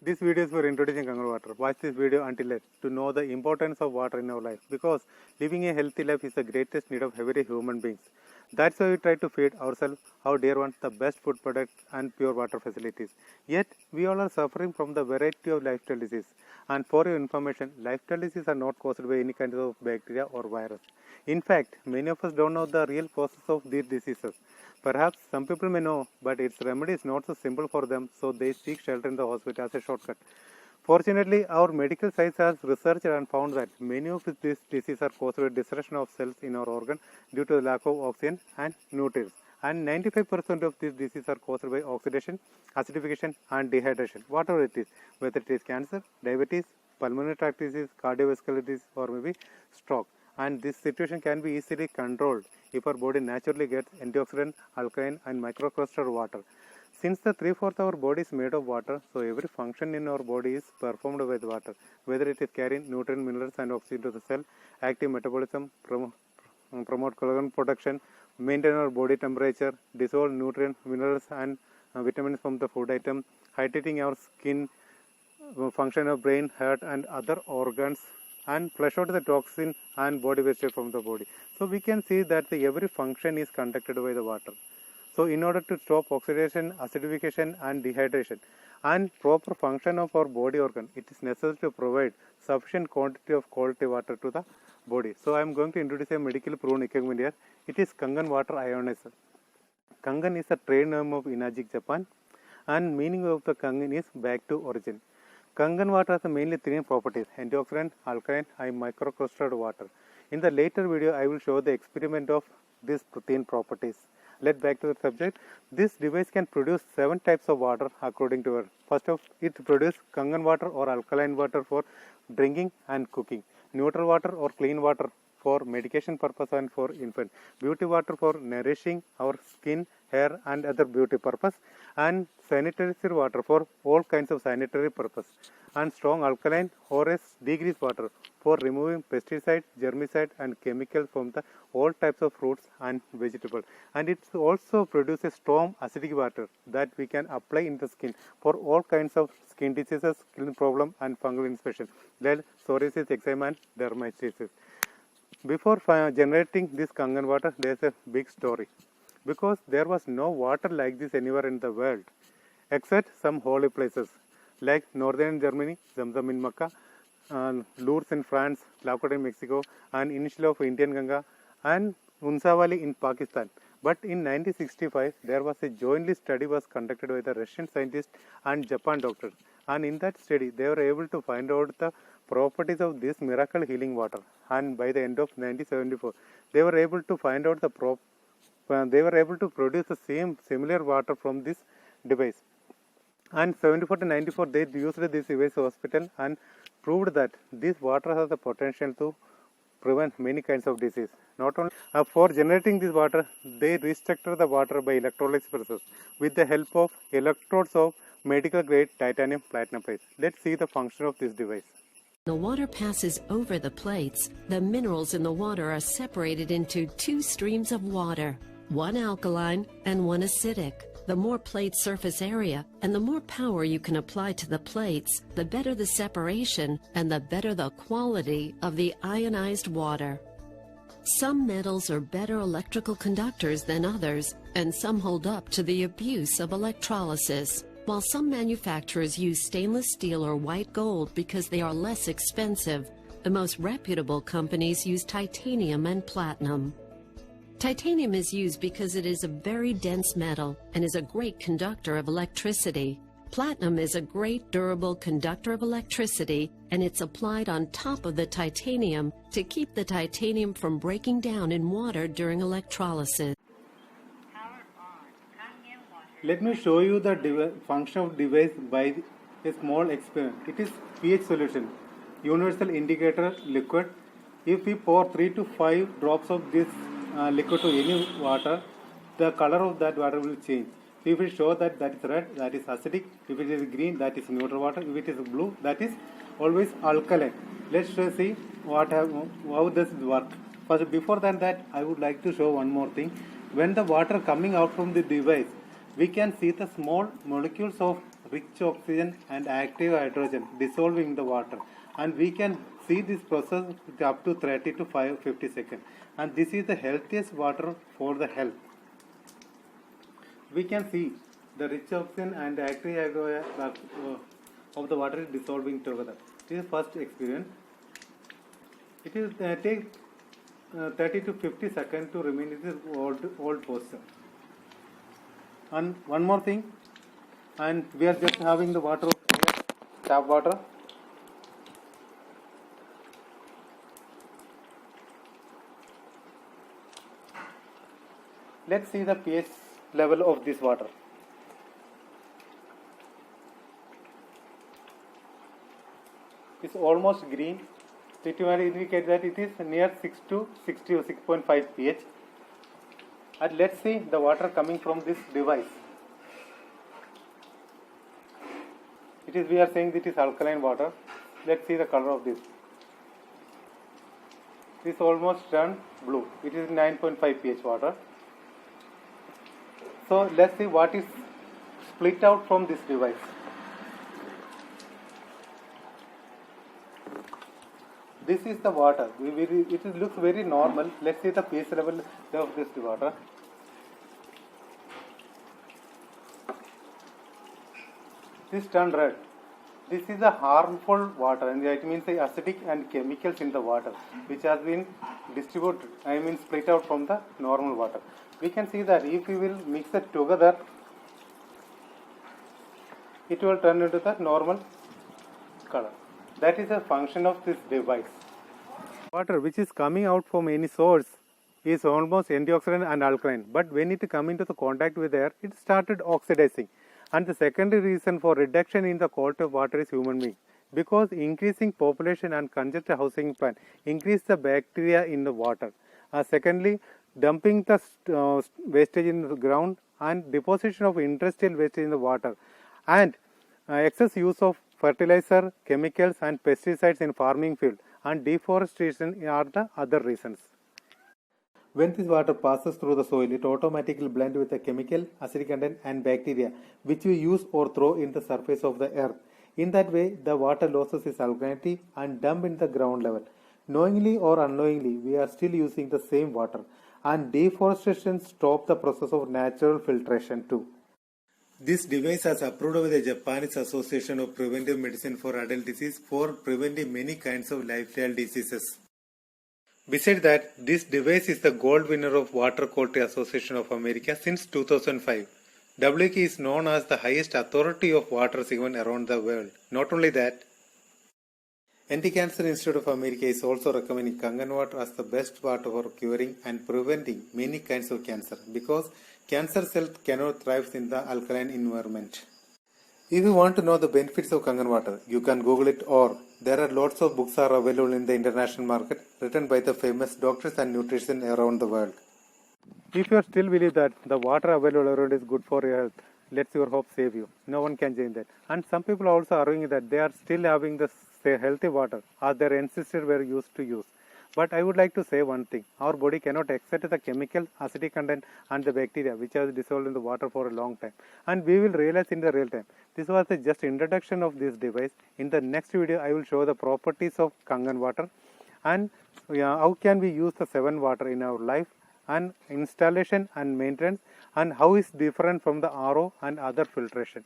This video is for introducing Kangaroo water. Watch this video until end to know the importance of water in our life, because living a healthy life is the greatest need of every human beings. That's why we try to feed ourselves, our dear ones, the best food products and pure water facilities. Yet we all are suffering from the variety of lifestyle diseases. And for your information, lifestyle diseases are not caused by any kind of bacteria or virus. In fact, many of us don't know the real causes of these diseases. Perhaps some people may know, but its remedy is not so simple for them, so they seek shelter in the hospital as a shortcut. Fortunately, our medical science has researched and found that many of these diseases are caused by destruction of cells in our organ due to the lack of oxygen and nutrients. And 95% of these diseases are caused by oxidation, acidification, and dehydration, whatever it is, whether it is cancer, diabetes, pulmonary tract disease, cardiovascular disease, or maybe stroke. And this situation can be easily controlled if our body naturally gets antioxidant, alkaline, and microcrystalline water. Since the 3/4 of our body is made of water, so every function in our body is performed with water, whether it is carrying nutrient, minerals, and oxygen to the cell, active metabolism, promote collagen production, maintain our body temperature, dissolve nutrients, minerals, and vitamins from the food item, hydrating our skin, function of brain, heart, and other organs, and flush out the toxin and body waste from the body. So we can see that every function is conducted by the water. So in order to stop oxidation, acidification, and dehydration and proper function of our body organ, it is necessary to provide sufficient quantity of quality water to the body. So I am going to introduce a medically proven equipment here. It is Kangen water ionizer. Kangen is a trade name of Inajik, Japan, and meaning of the Kangen is back to origin. Kangen water has mainly three properties: antioxidant, alkaline, and microcrystalline water. In the later video, I will show the experiment of these protein properties. Let's back to the subject. This device can produce 7 types of water according to it. First of it produces Kangen water or alkaline water for drinking and cooking, neutral water or clean water for medication purpose and for infant, beauty water for nourishing our skin, hair, and other beauty purpose, and sanitary water for all kinds of sanitary purpose, and strong alkaline or a degrease water for removing pesticide, germicide, and chemicals from the all types of fruits and vegetables. And it also produces strong acidic water that we can apply in the skin for all kinds of skin diseases, skin problem, and fungal infection, like psoriasis, eczema, and dermatitis. Before generating this Kangen water, there is a big story, because there was no water like this anywhere in the world except some holy places like northern Germany, Zamzam in Makkah, Lourdes in France, Laukot in Mexico, and initially of Indian Ganga, and Unsa Valley in Pakistan. But in 1965, there was a jointly study was conducted by the Russian scientists and Japan doctors, and in that study, they were able to find out the properties of this miracle healing water. And by the end of 1974, they were able to find out they were able to produce the similar water from this device. And 74 to 94, they used this device hospital and proved that this water has the potential to prevent many kinds of disease. Not only for generating this water, they restructure the water by electrolysis process with the help of electrodes of medical grade titanium platinum plates. Let's see the function of this device. The water passes over the plates. The minerals in the water are separated into 2 streams of water, one alkaline and one acidic. The more plate surface area and the more power you can apply to the plates, the better the separation and the better the quality of the ionized water. Some metals are better electrical conductors than others, and some hold up to the abuse of electrolysis. While some manufacturers use stainless steel or white gold because they are less expensive, the most reputable companies use titanium and platinum. Titanium is used because it is a very dense metal and is a great conductor of electricity. Platinum is a great durable conductor of electricity, and it's applied on top of the titanium to keep the titanium from breaking down in water during electrolysis. Let me show you the function of device by a small experiment. It is pH solution, universal indicator liquid. If we pour 3 to 5 drops of this liquid to any water, the color of that water will change. If it shows that is red, that is acidic. If it is green, that is neutral water. If it is blue, that is always alkaline. Let's see how does it work. First, before that, I would like to show one more thing. When the water coming out from the device, we can see the small molecules of rich oxygen and active hydrogen dissolving in the water, and we can see this process up to 30 to 50 seconds, and this is the healthiest water for the health. We can see the rich oxygen and active hydrogen of the water is dissolving together. This is first experience. It is take 30 to 50 seconds to remain in this old posture. And one more thing, and we are just having the water here, tap water. Let's see the pH level of this water. It's almost green. It will indicate that it is near 6 to 60 or 6.5 pH. And let's see the water coming from this device. We are saying it is alkaline water. Let's see the color of this. This almost turned blue. It is 9.5 pH water. So let's see what is split out from this device. This is the water. It looks very normal. Let's see the pH level of this water. This turned red. This is a harmful water, and it means the acidic and chemicals in the water, which has been split out from the normal water. We can see that if we will mix it together, it will turn into the normal color. That is a function of this device. Water which is coming out from any source is almost antioxidant and alkaline, but when it comes into the contact with air, it started oxidizing. And the secondary reason for reduction in the quality of water is human being, because increasing population and congested housing plan increase the bacteria in the water. Secondly, dumping the wastage in the ground and deposition of industrial wastage in the water, and excess use of fertilizer, chemicals and pesticides in farming field, and deforestation are the other reasons. When this water passes through the soil, it automatically blends with the chemical, acidic content and bacteria which we use or throw in the surface of the earth. In that way, the water loses its alkalinity and dump in the ground level. Knowingly or unknowingly, we are still using the same water, and deforestation stops the process of natural filtration too. This device is approved by the Japanese Association of Preventive Medicine for Adult Disease for preventing many kinds of lifestyle diseases. Besides that, this device is the gold winner of Water Quality Association of America since 2005. WQ is known as the highest authority of water given around the world. Not only that, Anti-Cancer Institute of America is also recommending Kangen water as the best water for curing and preventing many kinds of cancer, because cancer cells cannot thrive in the alkaline environment. If you want to know the benefits of Kangen water, you can Google it, or there are lots of books are available in the international market written by the famous doctors and nutritionists around the world. If you still believe that the water available around is good for your health, let your hope save you. No one can change that. And some people are also arguing that they are still having the healthy water as their ancestors were used to use. But I would like to say one thing. Our body cannot accept the chemical, acidic content and the bacteria which has dissolved in the water for a long time. And we will realize in the real time. This was just introduction of this device. In the next video, I will show the properties of Kangen water and how can we use the 7 water in our life, and installation and maintenance, and how is different from the RO and other filtration.